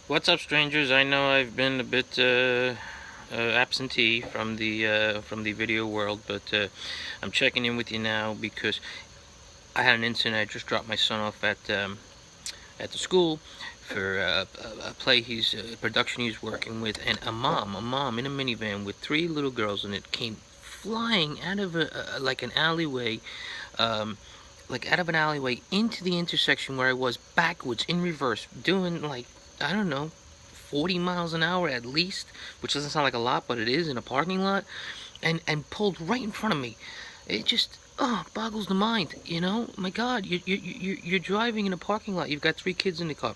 What's up, strangers? I know I've been a bit absentee from the video world, but I'm checking in with you now because I had an incident. I just dropped my son off at the school for a play a production he's working with, and a mom in a minivan with three little girls in it came flying out of like an alleyway, um, out of an alleyway into the intersection where I was, backwards in reverse, doing like, I don't know, 40 miles an hour at least, which doesn't sound like a lot, but it is in a parking lot, and pulled right in front of me. It just boggles the mind, you know. My God, you're driving in a parking lot. You've got three kids in the car.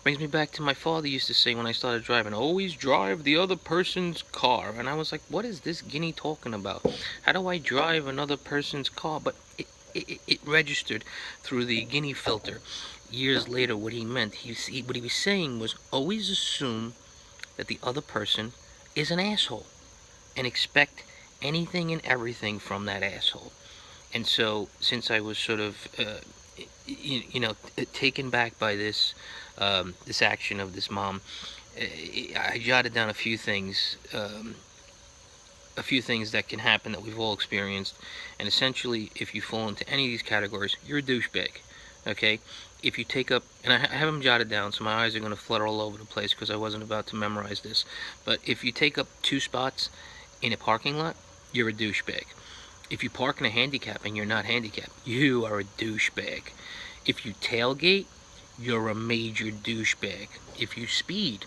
Brings me back to my father used to say when I started driving, always drive the other person's car. And I was like, what is this guinea talking about? How do I drive another person's car? But it registered through the guinea filter years later what he meant. What he was saying was, always assume that the other person is an asshole and expect anything and everything from that asshole. And so, since I was sort of, taken back by this action of this mom, I jotted down a few things that can happen that we've all experienced. And essentially, if you fall into any of these categories, you're a douchebag. Okay? If you take up, and I have them jotted down, so my eyes are going to flutter all over the place because I wasn't about to memorize this. But if you take up two spots in a parking lot, you're a douchebag. If you park in a handicap and you're not handicapped, you are a douchebag. If you tailgate, you're a major douchebag. If you speed,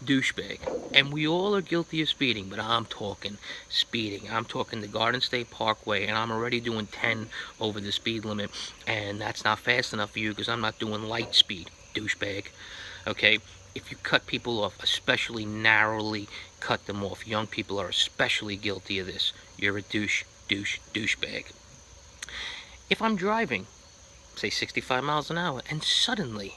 douchebag. And we all are guilty of speeding, but I'm talking speeding. I'm talking the Garden State Parkway, and I'm already doing 10 over the speed limit, and that's not fast enough for you because I'm not doing light speed, douchebag. Okay? If you cut people off, especially narrowly cut them off, young people are especially guilty of this. You're a douchebag. If I'm driving, say 65 miles an hour, and suddenly,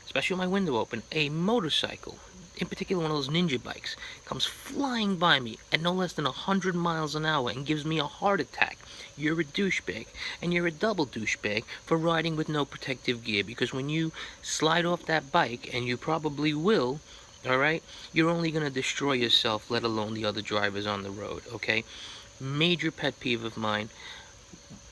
especially with my window open, a motorcycle, in particular one of those ninja bikes, comes flying by me at no less than 100 miles an hour and gives me a heart attack, you're a douchebag. And you're a double douchebag for riding with no protective gear, because when you slide off that bike, and you probably will, alright, you're only going to destroy yourself, let alone the other drivers on the road, okay? Major pet peeve of mine.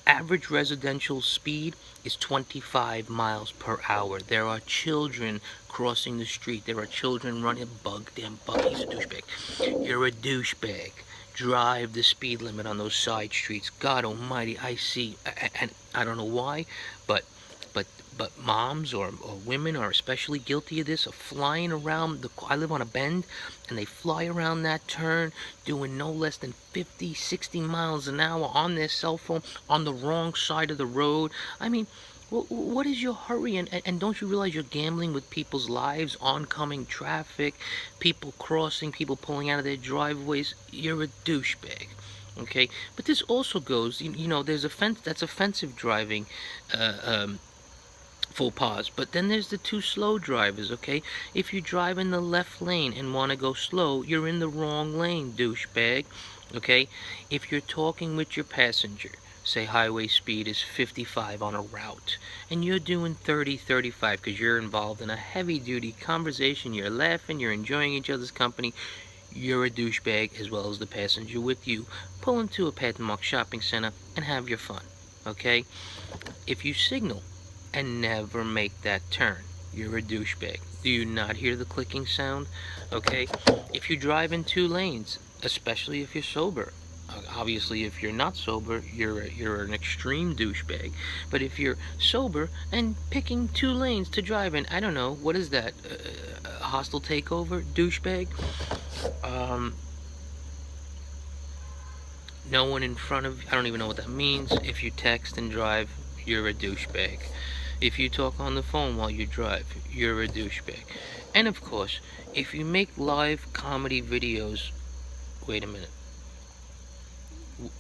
Average residential speed is 25 miles per hour. There are children crossing the street. There are children running damn buggies. A douchebag. You're a douchebag. Drive the speed limit on those side streets. God almighty, I see, and I don't know why, but but but moms or women are especially guilty of this, of flying around I live on a bend, and they fly around that turn doing no less than 50, 60 miles an hour on their cell phone on the wrong side of the road. I mean, what is your hurry? And don't you realize you're gambling with people's lives, oncoming traffic, people crossing, people pulling out of their driveways? You're a douchebag. Okay, but this also goes, there's that's offensive driving, faux pas. But then there's the two slow drivers, okay? If you drive in the left lane and want to go slow, you're in the wrong lane, douchebag, okay? If you're talking with your passenger, say highway speed is 55 on a route, and you're doing 30, 35 because you're involved in a heavy-duty conversation, you're laughing, you're enjoying each other's company, you're a douchebag as well as the passenger with you. Pull into a Pathmark shopping center and have your fun, okay? If you signal and never make that turn, you're a douchebag. Do you not hear the clicking sound? Okay? If you drive in two lanes, especially if you're sober, obviously if you're not sober, you're an extreme douchebag. But if you're sober and picking two lanes to drive in, I don't know, what is that? A hostile takeover, douchebag? No one in front of you, I don't even know what that means. If you text and drive, you're a douchebag. If you talk on the phone while you drive, you're a douchebag. And of course, if you make live comedy videos, wait a minute.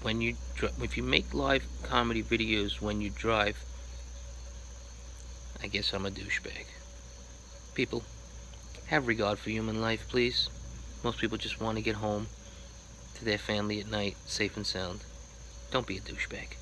If you make live comedy videos when you drive, I guess I'm a douchebag. People, have regard for human life, please. Most people just want to get home to their family at night, safe and sound. Don't be a douchebag.